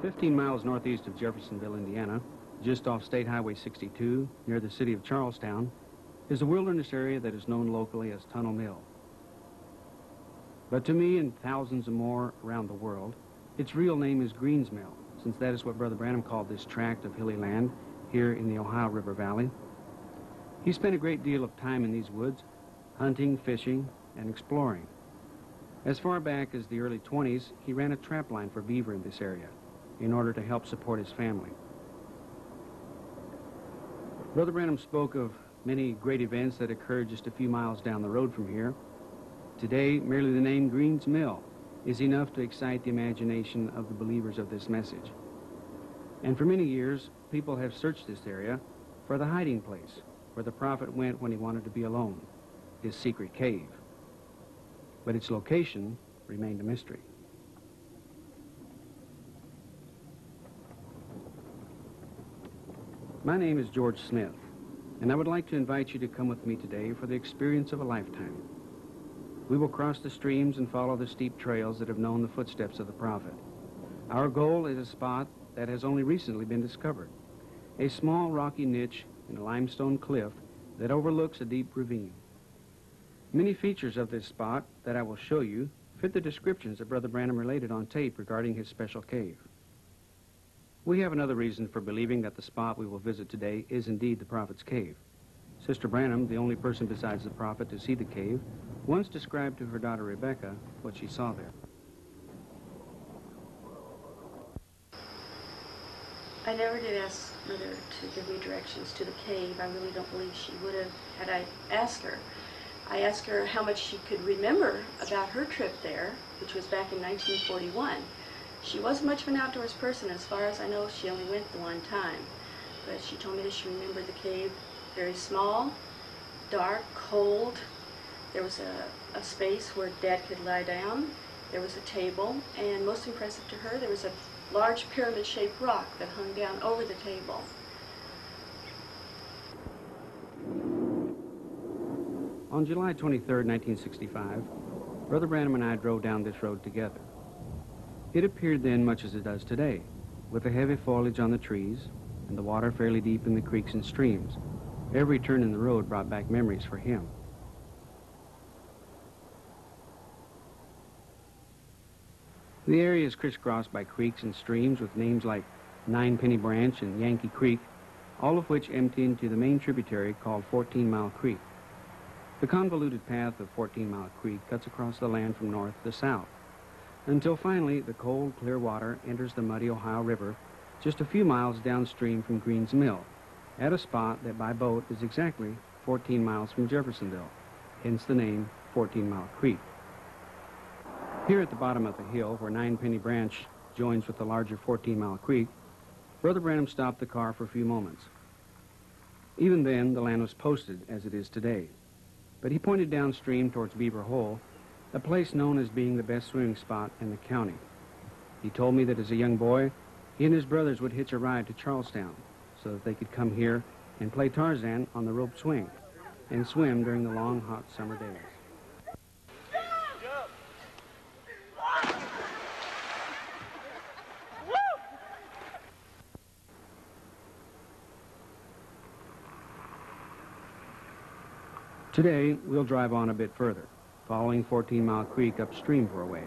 15 miles northeast of Jeffersonville, Indiana, just off State Highway 62, near the city of Charlestown, is a wilderness area that is known locally as Tunnel Mill. But to me and thousands of more around the world, its real name is Greens Mill, since that is what Brother Branham called this tract of hilly land here in the Ohio River Valley. He spent a great deal of time in these woods, hunting, fishing, and exploring. As far back as the early 20s, he ran a trap line for beaver in this area in order to help support his family. Brother Branham spoke of many great events that occurred just a few miles down the road from here. Today, merely the name Greens Mill is enough to excite the imagination of the believers of this message. And for many years, people have searched this area for the hiding place where the prophet went when he wanted to be alone, his secret cave. But its location remained a mystery. My name is George Smith, and I would like to invite you to come with me today for the experience of a lifetime. We will cross the streams and follow the steep trails that have known the footsteps of the prophet. Our goal is a spot that has only recently been discovered, a small rocky niche in a limestone cliff that overlooks a deep ravine. Many features of this spot that I will show you fit the descriptions that Brother Branham related on tape regarding his special cave. We have another reason for believing that the spot we will visit today is indeed the prophet's cave. Sister Branham, the only person besides the prophet to see the cave, once described to her daughter Rebecca what she saw there. I never did ask Mother to give me directions to the cave. I really don't believe she would have had I asked her. I asked her how much she could remember about her trip there, which was back in 1941. She wasn't much of an outdoors person. As far as I know, she only went the one time. But she told me that she remembered the cave very small, dark, cold. There was a space where Dad could lie down. There was a table, and most impressive to her, there was a large pyramid-shaped rock that hung down over the table. On July 23, 1965, Brother Branham and I drove down this road together. It appeared then much as it does today, with the heavy foliage on the trees and the water fairly deep in the creeks and streams. Every turn in the road brought back memories for him. The area is crisscrossed by creeks and streams with names like Ninepenny Branch and Yankee Creek, all of which empty into the main tributary called 14 Mile Creek. The convoluted path of 14 Mile Creek cuts across the land from north to south, until finally the cold, clear water enters the muddy Ohio River just a few miles downstream from Greens Mill, at a spot that by boat is exactly 14 miles from Jeffersonville, hence the name 14 Mile Creek. Here at the bottom of the hill, where Ninepenny Branch joins with the larger 14 Mile Creek, Brother Branham stopped the car for a few moments. Even then, the land was posted as it is today, but he pointed downstream towards Beaver Hole, a place known as being the best swimming spot in the county. He told me that as a young boy, he and his brothers would hitch a ride to Charlestown so that they could come here and play Tarzan on the rope swing and swim during the long, hot summer days. Today, we'll drive on a bit further, following 14 Mile Creek upstream for a ways.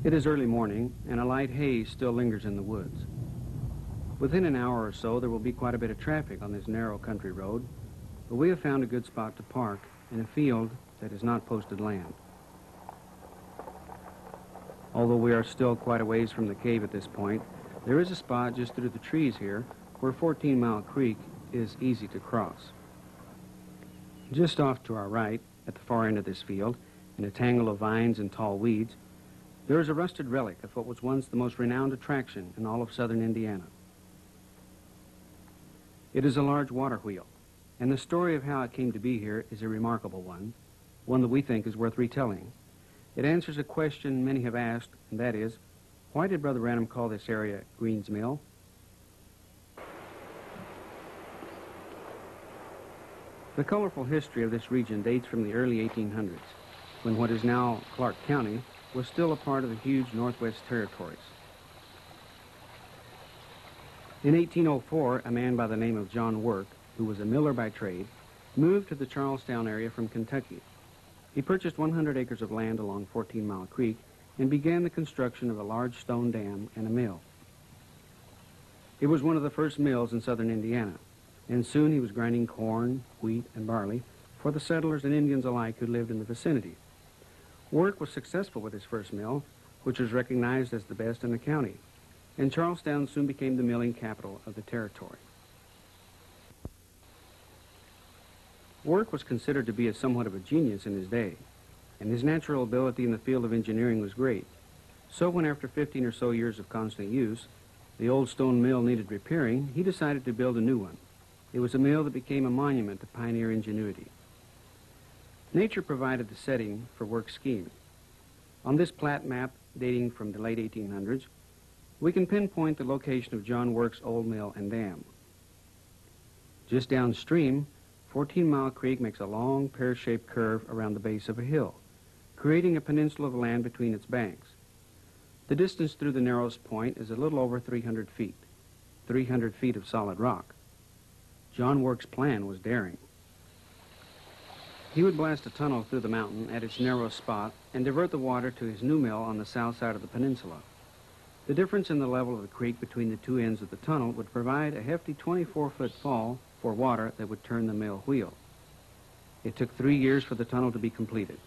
It is early morning, and a light haze still lingers in the woods. Within an hour or so, there will be quite a bit of traffic on this narrow country road, but we have found a good spot to park in a field that is not posted land. Although we are still quite a ways from the cave at this point, there is a spot just through the trees here where 14 Mile Creek is easy to cross. Just off to our right, at the far end of this field, in a tangle of vines and tall weeds, there is a rusted relic of what was once the most renowned attraction in all of southern Indiana. It is a large water wheel, and the story of how it came to be here is a remarkable one that we think is worth retelling. It answers a question many have asked, and that is, why did Brother Branham call this area Greens Mill? The colorful history of this region dates from the early 1800s. when what is now Clark County was still a part of the huge Northwest Territories. In 1804, a man by the name of John Work, who was a miller by trade, moved to the Charlestown area from Kentucky. He purchased 100 acres of land along 14 Mile Creek and began the construction of a large stone dam and a mill. It was one of the first mills in southern Indiana, and soon he was grinding corn, wheat, and barley for the settlers and Indians alike who lived in the vicinity. Work was successful with his first mill, which was recognized as the best in the county, and Charlestown soon became the milling capital of the territory. Work was considered to be somewhat of a genius in his day, and his natural ability in the field of engineering was great. So when after 15 or so years of constant use, the old stone mill needed repairing, he decided to build a new one. It was a mill that became a monument to pioneer ingenuity. Nature provided the setting for Work's scheme. On this plat map dating from the late 1800s, we can pinpoint the location of John Work's old mill and dam. Just downstream, 14 Mile Creek makes a long pear-shaped curve around the base of a hill, creating a peninsula of land between its banks. The distance through the narrowest point is a little over 300 feet, 300 feet of solid rock. John Work's plan was daring. He would blast a tunnel through the mountain at its narrowest spot and divert the water to his new mill on the south side of the peninsula. The difference in the level of the creek between the two ends of the tunnel would provide a hefty 24-foot fall for water that would turn the mill wheel. It took 3 years for the tunnel to be completed.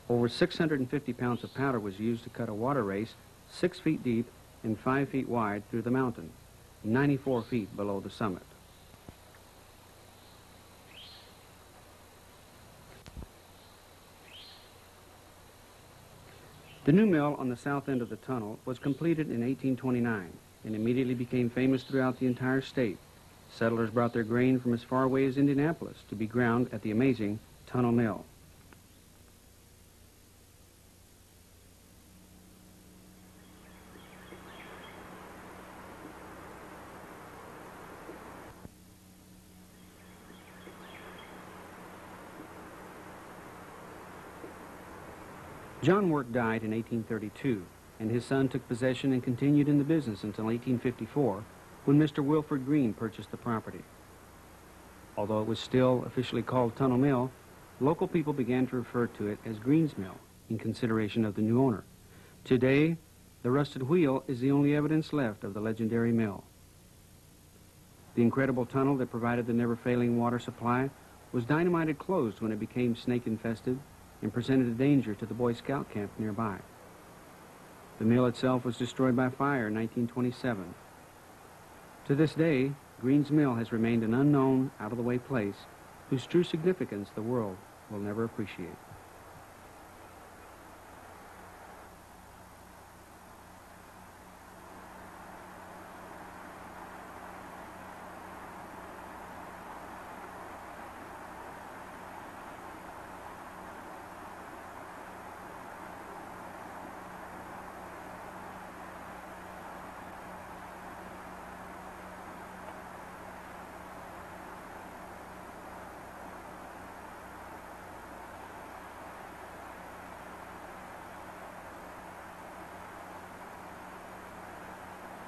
Over 650 pounds of powder was used to cut a water race 6 feet deep and 5 feet wide through the mountain, 94 feet below the summit. The new mill on the south end of the tunnel was completed in 1829 and immediately became famous throughout the entire state. Settlers brought their grain from as far away as Indianapolis to be ground at the amazing Tunnel Mill. John Work died in 1832, and his son took possession and continued in the business until 1854, when Mr. Wilford Green purchased the property. Although it was still officially called Tunnel Mill, local people began to refer to it as Green's Mill in consideration of the new owner. Today, the rusted wheel is the only evidence left of the legendary mill. The incredible tunnel that provided the never-failing water supply was dynamited closed when it became snake-infested and presented a danger to the Boy Scout camp nearby. The mill itself was destroyed by fire in 1927. To this day, Green's Mill has remained an unknown, out-of-the-way place whose true significance the world will never appreciate.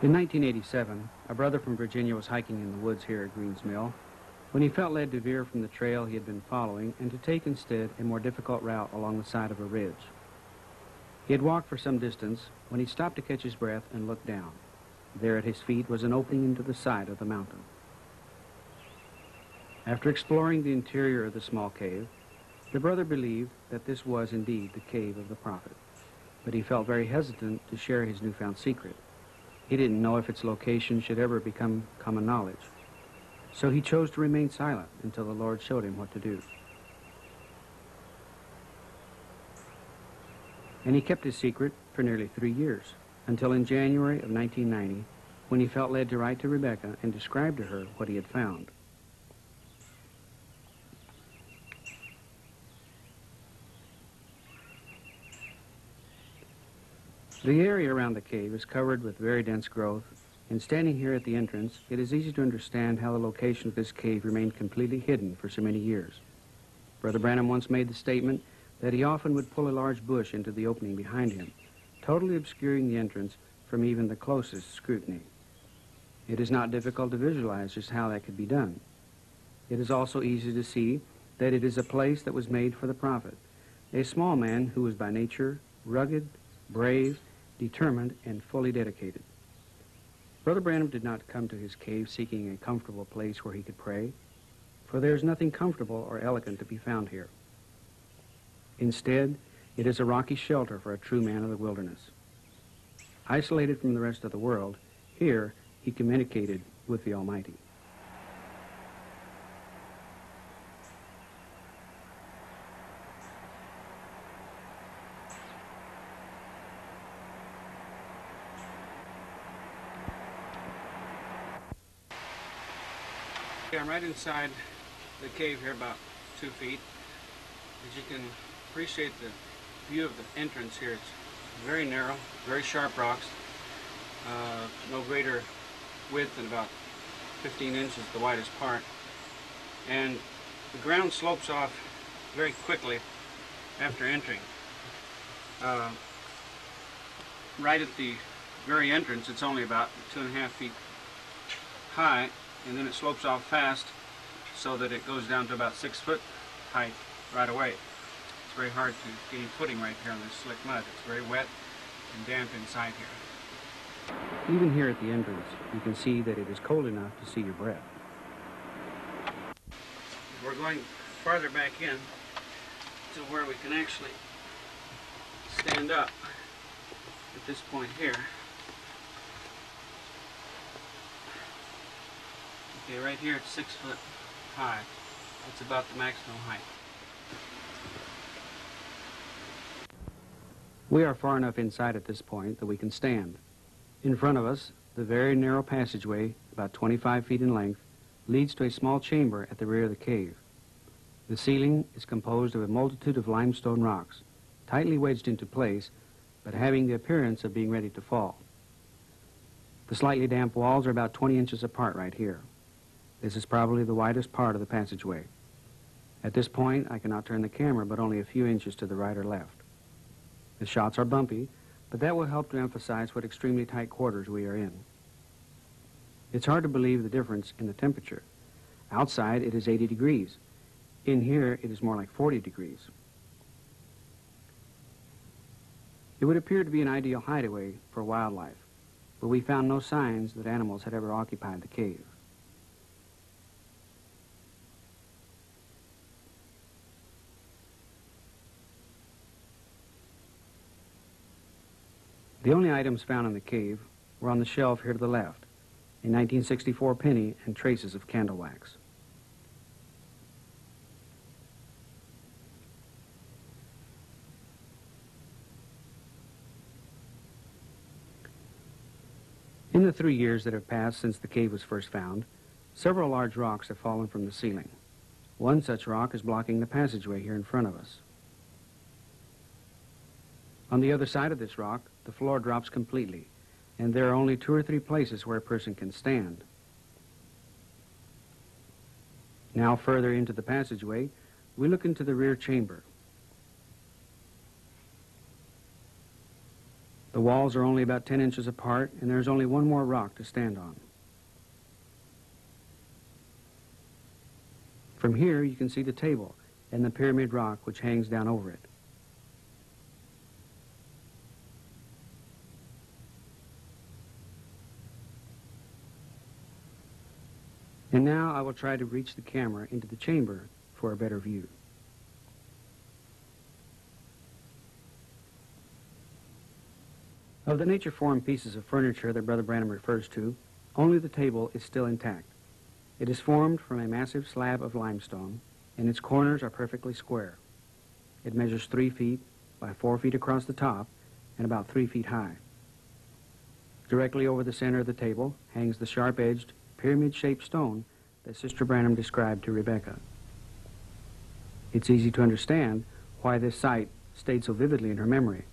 In 1987, a brother from Virginia was hiking in the woods here at Green's Mill when he felt led to veer from the trail he had been following and to take instead a more difficult route along the side of a ridge. He had walked for some distance when he stopped to catch his breath and looked down. There at his feet was an opening into the side of the mountain. After exploring the interior of the small cave, the brother believed that this was indeed the cave of the prophet, but he felt very hesitant to share his newfound secret. He didn't know if its location should ever become common knowledge. So he chose to remain silent until the Lord showed him what to do. And he kept his secret for nearly 3 years, until in January of 1990, when he felt led to write to Rebecca and describe to her what he had found. The area around the cave is covered with very dense growth, and standing here at the entrance, it is easy to understand how the location of this cave remained completely hidden for so many years. Brother Branham once made the statement that he often would pull a large bush into the opening behind him, totally obscuring the entrance from even the closest scrutiny. It is not difficult to visualize just how that could be done. It is also easy to see that it is a place that was made for the prophet, a small man who was by nature rugged, brave, determined, and fully dedicated. Brother Branham did not come to his cave seeking a comfortable place where he could pray, for there is nothing comfortable or elegant to be found here. Instead, it is a rocky shelter for a true man of the wilderness. Isolated from the rest of the world, here he communicated with the Almighty. I'm right inside the cave here, about 2 feet. As you can appreciate the view of the entrance here, it's very narrow, very sharp rocks, no greater width than about 15 inches, the widest part. And the ground slopes off very quickly after entering. Right at the very entrance, it's only about 2.5 feet high, and then it slopes off fast so that it goes down to about 6 foot height right away. It's very hard to gain footing right here on this slick mud. It's very wet and damp inside here. Even here at the entrance, you can see that it is cold enough to see your breath. We're going farther back in to where we can actually stand up at this point here. Okay, right here it's 6 foot high. That's about the maximum height. We are far enough inside at this point that we can stand. In front of us, the very narrow passageway, about 25 feet in length, leads to a small chamber at the rear of the cave. The ceiling is composed of a multitude of limestone rocks, tightly wedged into place, but having the appearance of being ready to fall. The slightly damp walls are about 20 inches apart right here. This is probably the widest part of the passageway. At this point, I cannot turn the camera but only a few inches to the right or left. The shots are bumpy, but that will help to emphasize what extremely tight quarters we are in. It's hard to believe the difference in the temperature. Outside, it is 80 degrees. In here, it is more like 40 degrees. It would appear to be an ideal hideaway for wildlife, but we found no signs that animals had ever occupied the cave. The only items found in the cave were on the shelf here to the left, a 1964 penny and traces of candle wax. In the 3 years that have passed since the cave was first found, several large rocks have fallen from the ceiling. One such rock is blocking the passageway here in front of us. On the other side of this rock, the floor drops completely, and there are only 2 or 3 places where a person can stand. Now further into the passageway, we look into the rear chamber. The walls are only about 10 inches apart, and there's only one more rock to stand on. From here, you can see the table and the pyramid rock which hangs down over it. And now I will try to reach the camera into the chamber for a better view. Of the nature-formed pieces of furniture that Brother Branham refers to, only the table is still intact. It is formed from a massive slab of limestone, and its corners are perfectly square. It measures 3 feet by 4 feet across the top and about 3 feet high. Directly over the center of the table hangs the sharp-edged, pyramid-shaped stone that Sister Branham described to Rebecca. It's easy to understand why this sight stayed so vividly in her memory.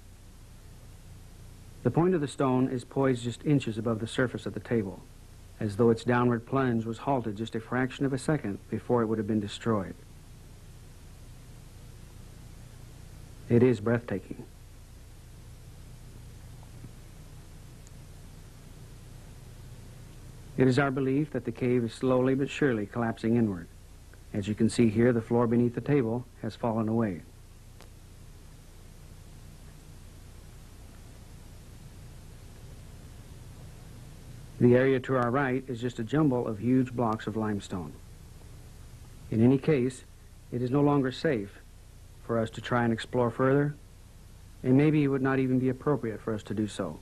The point of the stone is poised just inches above the surface of the table, as though its downward plunge was halted just a fraction of a second before it would have been destroyed. It is breathtaking. It is our belief that the cave is slowly but surely collapsing inward. As you can see here, the floor beneath the table has fallen away. The area to our right is just a jumble of huge blocks of limestone. In any case, it is no longer safe for us to try and explore further, and maybe it would not even be appropriate for us to do so.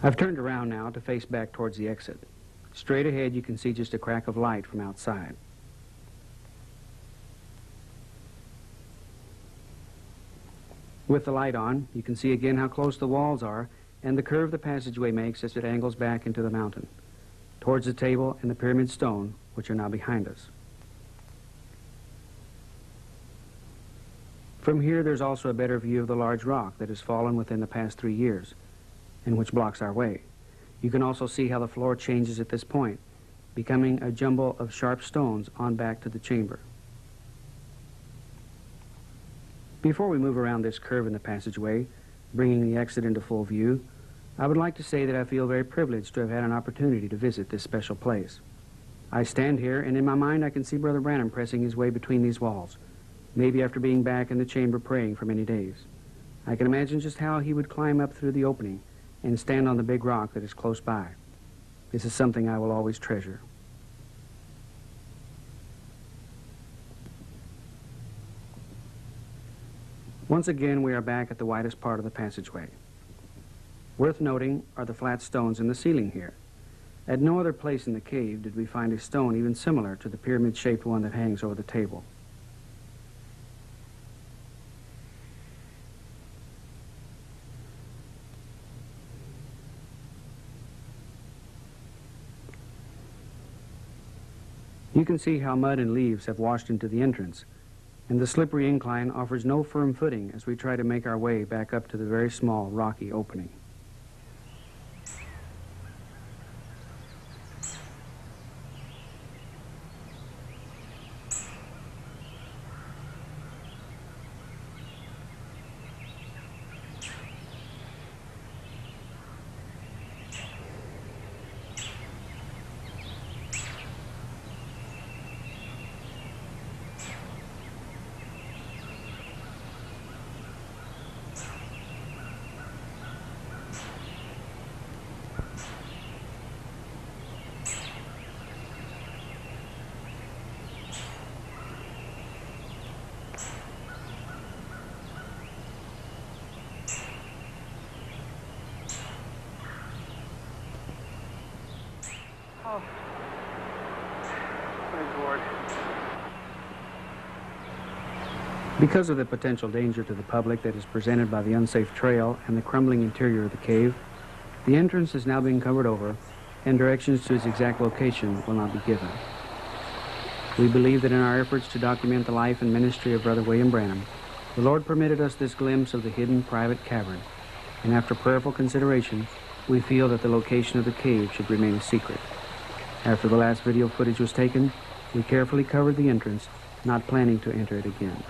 I've turned around now to face back towards the exit. Straight ahead you can see just a crack of light from outside. With the light on, you can see again how close the walls are and the curve the passageway makes as it angles back into the mountain, towards the table and the pyramid stone, which are now behind us. From here there's also a better view of the large rock that has fallen within the past 3 years, and which blocks our way. You can also see how the floor changes at this point, becoming a jumble of sharp stones on back to the chamber. Before we move around this curve in the passageway, bringing the exit into full view, I would like to say that I feel very privileged to have had an opportunity to visit this special place. I stand here, and in my mind I can see Brother Branham pressing his way between these walls, maybe after being back in the chamber praying for many days. I can imagine just how he would climb up through the opening and stand on the big rock that is close by. This is something I will always treasure. Once again, we are back at the widest part of the passageway. Worth noting are the flat stones in the ceiling here. At no other place in the cave did we find a stone even similar to the pyramid-shaped one that hangs over the table. You can see how mud and leaves have washed into the entrance, and the slippery incline offers no firm footing as we try to make our way back up to the very small, rocky opening. Oh, my Lord. Because of the potential danger to the public that is presented by the unsafe trail and the crumbling interior of the cave, the entrance is now being covered over, and directions to its exact location will not be given. We believe that in our efforts to document the life and ministry of Brother William Branham, the Lord permitted us this glimpse of the hidden private cavern, and after prayerful consideration, we feel that the location of the cave should remain a secret. After the last video footage was taken, we carefully covered the entrance, not planning to enter it again.